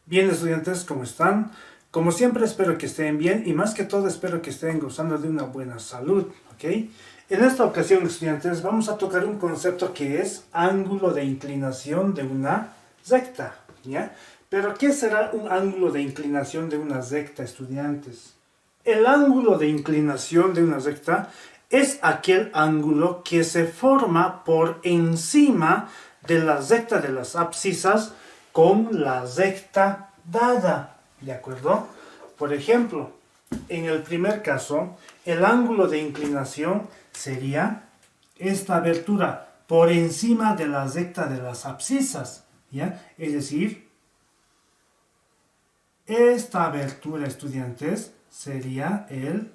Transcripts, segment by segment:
Bien, estudiantes, ¿cómo están? Como siempre espero que estén bien y más que todo espero que estén gozando de una buena salud, ¿ok? En esta ocasión, estudiantes, vamos a tocar un concepto que es ángulo de inclinación de una recta, ¿ya? Pero ¿qué será un ángulo de inclinación de una recta, estudiantes? El ángulo de inclinación de una recta es aquel ángulo que se forma por encima de la recta de las abscisas con la recta dada, ¿de acuerdo? Por ejemplo, en el primer caso, el ángulo de inclinación sería esta abertura por encima de la recta de las abscisas, ¿ya? Es decir, esta abertura, estudiantes, sería el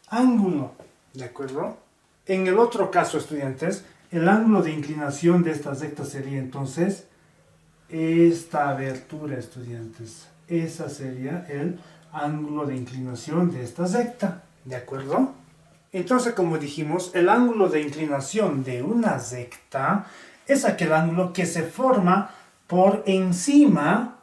ángulo, ¿de acuerdo? En el otro caso, estudiantes, el ángulo de inclinación de esta recta sería entonces esta abertura, estudiantes. Esa sería el ángulo de inclinación de esta recta, ¿de acuerdo? Entonces, como dijimos, el ángulo de inclinación de una recta es aquel ángulo que se forma por encima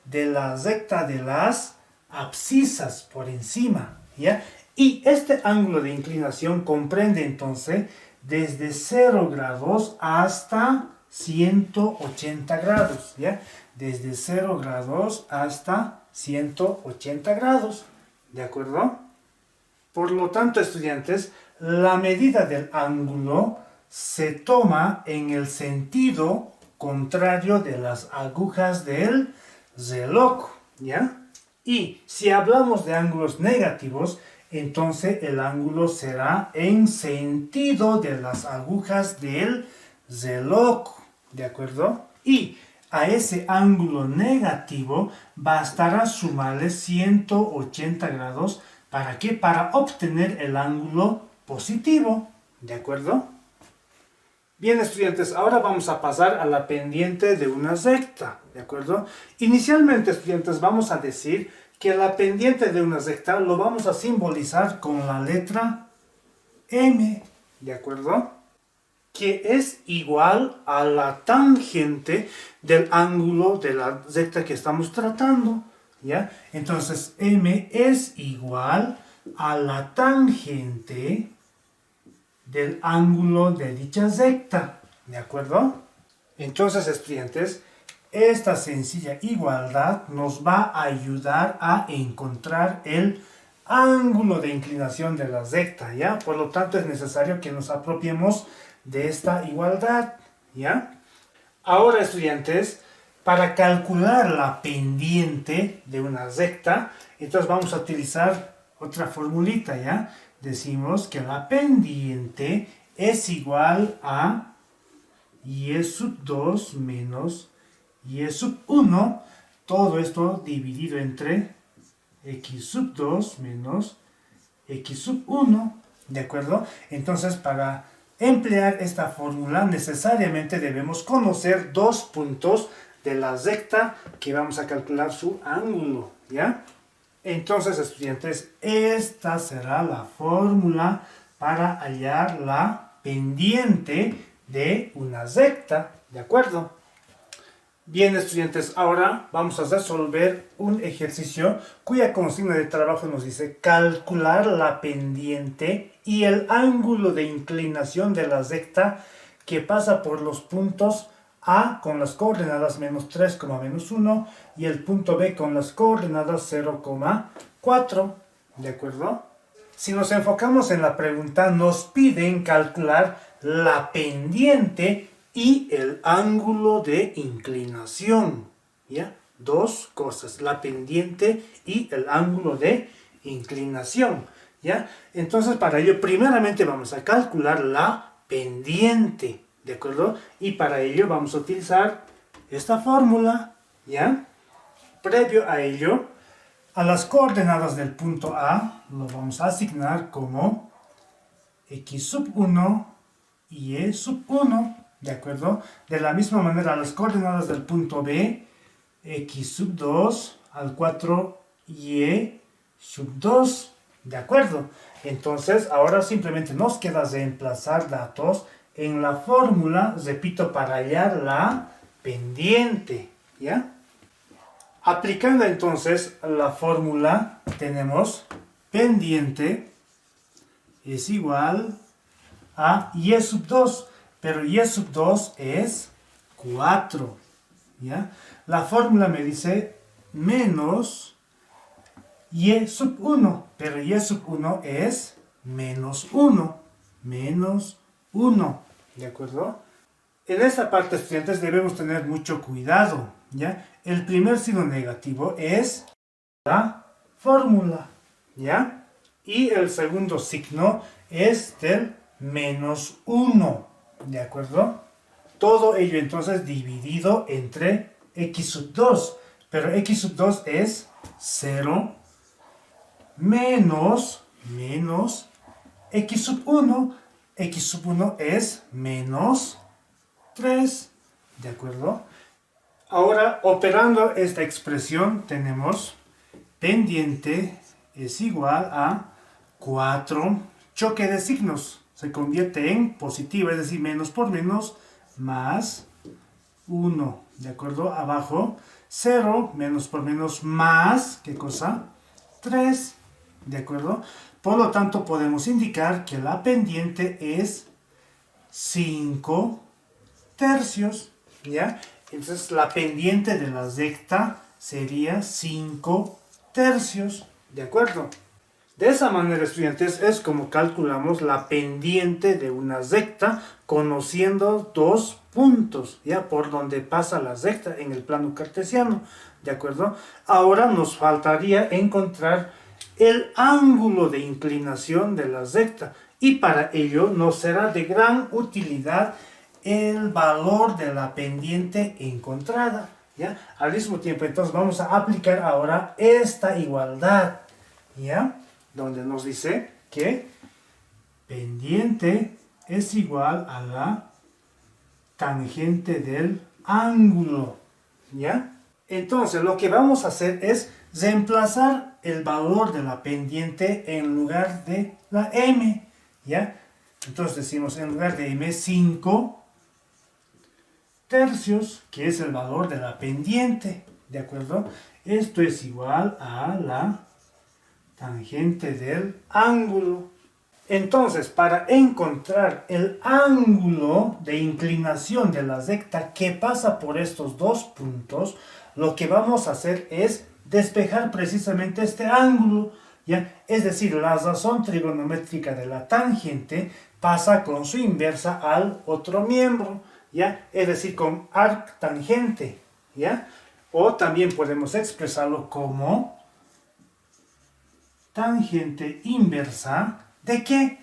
de la recta de las abscisas, por encima, ¿ya? Y este ángulo de inclinación comprende entonces desde 0 grados hasta 180 grados, ¿ya? Desde 0 grados hasta 180 grados, ¿de acuerdo? Por lo tanto, estudiantes, la medida del ángulo se toma en el sentido contrario de las agujas del reloj, ¿ya? Y si hablamos de ángulos negativos, entonces el ángulo será en sentido de las agujas del reloj, ¿de acuerdo? Y a ese ángulo negativo bastará sumarle 180 grados. ¿Para qué? Para obtener el ángulo positivo, ¿de acuerdo? Bien, estudiantes, ahora vamos a pasar a la pendiente de una recta, ¿de acuerdo? Inicialmente, estudiantes, vamos a decir que la pendiente de una recta lo vamos a simbolizar con la letra M, ¿de acuerdo? Que es igual a la tangente del ángulo de la recta que estamos tratando, ¿ya? Entonces, M es igual a la tangente del ángulo de dicha recta, ¿de acuerdo? Entonces, estudiantes, esta sencilla igualdad nos va a ayudar a encontrar el ángulo de inclinación de la recta, ¿ya? Por lo tanto, es necesario que nos apropiemos de esta igualdad, ¿ya? Ahora, estudiantes, para calcular la pendiente de una recta, entonces vamos a utilizar otra formulita, ¿ya? Decimos que la pendiente es igual a y sub 2 menos y sub 1, todo esto dividido entre x sub 2 menos x sub 1, ¿de acuerdo? Entonces, para emplear esta fórmula necesariamente debemos conocer dos puntos de la recta que vamos a calcular su ángulo, ¿ya? Entonces, estudiantes, esta será la fórmula para hallar la pendiente de una recta, ¿de acuerdo? Bien, estudiantes, ahora vamos a resolver un ejercicio cuya consigna de trabajo nos dice calcular la pendiente y el ángulo de inclinación de la recta que pasa por los puntos A con las coordenadas menos 3, menos 1 y el punto B con las coordenadas 0,4, ¿de acuerdo? Si nos enfocamos en la pregunta, nos piden calcular la pendiente y el ángulo de inclinación, ¿ya? Dos cosas, la pendiente y el ángulo de inclinación, ¿ya? Entonces, para ello, primeramente vamos a calcular la pendiente, ¿de acuerdo? Y para ello vamos a utilizar esta fórmula, ¿ya? Previo a ello, a las coordenadas del punto A, lo vamos a asignar como x sub 1 y e sub 1, ¿de acuerdo? De la misma manera, las coordenadas del punto B, x sub 2 al 4 y e sub 2, ¿De acuerdo? Entonces, ahora simplemente nos queda reemplazar datos en la fórmula, repito, para hallar la pendiente, ¿ya? Aplicando entonces la fórmula, tenemos pendiente es igual a y sub 2, pero y sub 2 es 4, ¿ya? La fórmula me dice menos y sub 1, pero y sub 1 es menos 1, menos 1, ¿de acuerdo? En esta parte, estudiantes, debemos tener mucho cuidado, ¿ya? El primer signo negativo es la fórmula, ¿ya? Y el segundo signo es del menos 1, ¿de acuerdo? Todo ello entonces dividido entre x sub 2, pero x sub 2 es 0 menos x sub 1, x sub 1 es menos 3, ¿de acuerdo? Ahora, operando esta expresión, tenemos pendiente es igual a 4, choque de signos, se convierte en positivo, es decir, menos por menos, más 1, ¿de acuerdo? Abajo, 0, menos por menos, más, ¿qué cosa? 3, ¿de acuerdo? Por lo tanto, podemos indicar que la pendiente es 5 tercios, ¿ya? Entonces, la pendiente de la recta sería 5 tercios, ¿de acuerdo? De esa manera, estudiantes, es como calculamos la pendiente de una recta conociendo dos puntos, ¿ya? Por donde pasa la recta en el plano cartesiano, ¿de acuerdo? Ahora nos faltaría encontrar el ángulo de inclinación de la recta y para ello nos será de gran utilidad el valor de la pendiente encontrada, ¿ya? Al mismo tiempo, entonces vamos a aplicar ahora esta igualdad, ¿ya? Donde nos dice que pendiente es igual a la tangente del ángulo, ¿ya? Entonces, lo que vamos a hacer es reemplazar el valor de la pendiente en lugar de la m, ¿ya? Entonces decimos en lugar de m, 5 tercios, que es el valor de la pendiente, ¿de acuerdo? Esto es igual a la tangente del ángulo. Entonces, para encontrar el ángulo de inclinación de la recta que pasa por estos dos puntos, lo que vamos a hacer es despejar precisamente este ángulo, ¿ya? Es decir, la razón trigonométrica de la tangente pasa con su inversa al otro miembro, ¿ya? Es decir, con arctangente, ¿ya? O también podemos expresarlo como tangente inversa, ¿de qué?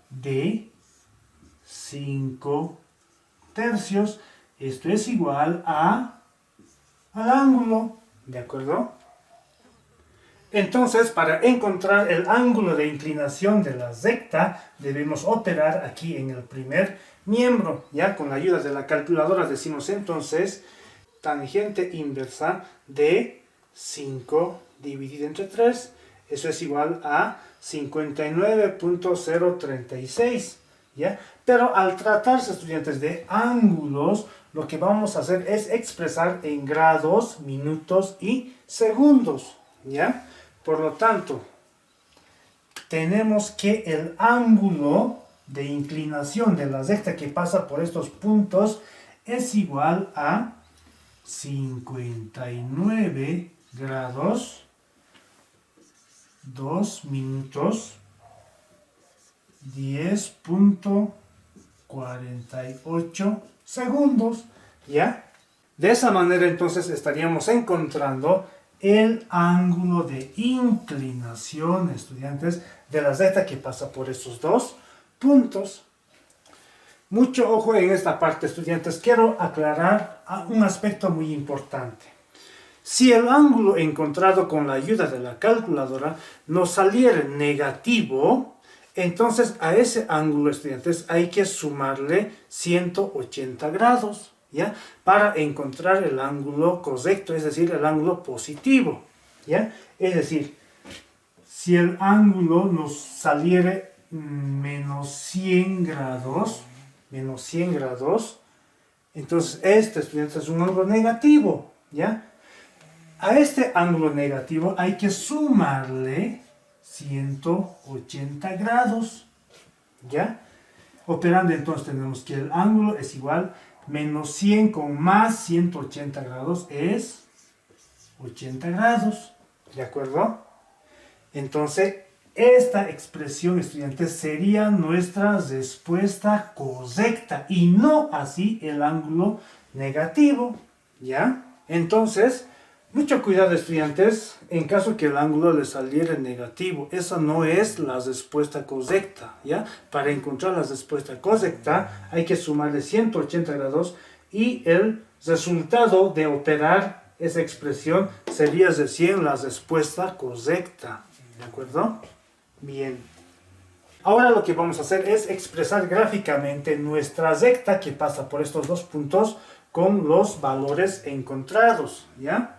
De 5 tercios. Esto es igual al ángulo, ¿de acuerdo? Entonces, para encontrar el ángulo de inclinación de la recta, debemos operar aquí en el primer miembro, ya con la ayuda de la calculadora decimos entonces tangente inversa de 5 dividido entre 3, eso es igual a 59.036, ¿ya? Pero al tratarse, estudiantes, de ángulos, lo que vamos a hacer es expresar en grados, minutos y segundos, ¿ya? Por lo tanto, tenemos que el ángulo de inclinación de la recta que pasa por estos puntos es igual a 59 grados, 2 minutos, 10.48 segundos, ¿ya? De esa manera entonces estaríamos encontrando el ángulo de inclinación, estudiantes, de la recta que pasa por estos dos puntos. Mucho ojo en esta parte, estudiantes. Quiero aclarar un aspecto muy importante. Si el ángulo encontrado con la ayuda de la calculadora nos saliera negativo, entonces a ese ángulo, estudiantes, hay que sumarle 180 grados, ¿ya? Para encontrar el ángulo correcto, es decir, el ángulo positivo, ¿ya? Es decir, si el ángulo nos saliere menos 100 grados, entonces este, estudiantes, es un ángulo negativo, ¿ya? A este ángulo negativo hay que sumarle 180 grados, ¿ya? Operando entonces tenemos que el ángulo es igual menos 100 con más 180 grados es 80 grados, ¿de acuerdo? Entonces, esta expresión, estudiantes, sería nuestra respuesta correcta y no así el ángulo negativo, ¿ya? Entonces, mucho cuidado, estudiantes, en caso que el ángulo le saliera negativo. Esa no es la respuesta correcta, ¿ya? Para encontrar la respuesta correcta hay que sumarle 180 grados y el resultado de operar esa expresión sería recién la respuesta correcta, ¿de acuerdo? Bien. Ahora lo que vamos a hacer es expresar gráficamente nuestra recta que pasa por estos dos puntos con los valores encontrados, ¿ya?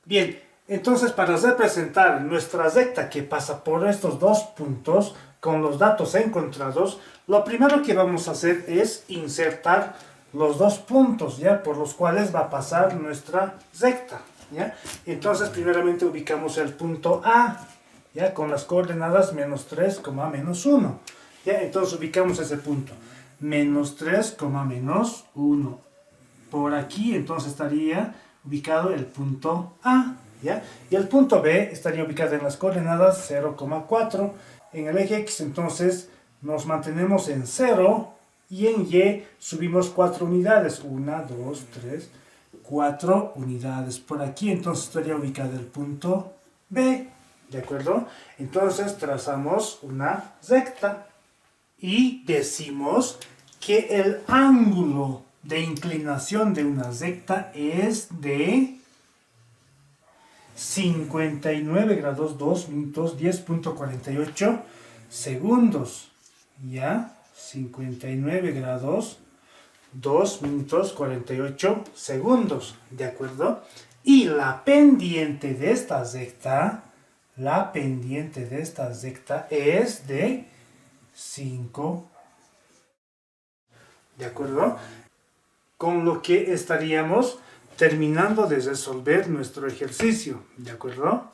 Bien, entonces para representar nuestra recta que pasa por estos dos puntos con los datos encontrados, lo primero que vamos a hacer es insertar los dos puntos, ¿ya? Por los cuales va a pasar nuestra recta, ¿ya? Entonces primeramente ubicamos el punto A, ¿ya? Con las coordenadas menos 3, menos 1, ¿ya? Entonces ubicamos ese punto, menos 3, menos 1. Por aquí entonces estaría ubicado el punto A, ¿ya? Y el punto B estaría ubicado en las coordenadas 0,4. En el eje X entonces nos mantenemos en 0 y en Y subimos 4 unidades. 1, 2, 3, 4 unidades. Por aquí entonces estaría ubicado el punto B, ¿de acuerdo? Entonces trazamos una recta y decimos que el ángulo de inclinación de una recta es de 59 grados 2 minutos 10.48 segundos, ¿ya? 59 grados 2 minutos 48 segundos, ¿de acuerdo? Y la pendiente de esta recta, es de 5, ¿de acuerdo? Con lo que estaríamos terminando de resolver nuestro ejercicio, ¿de acuerdo?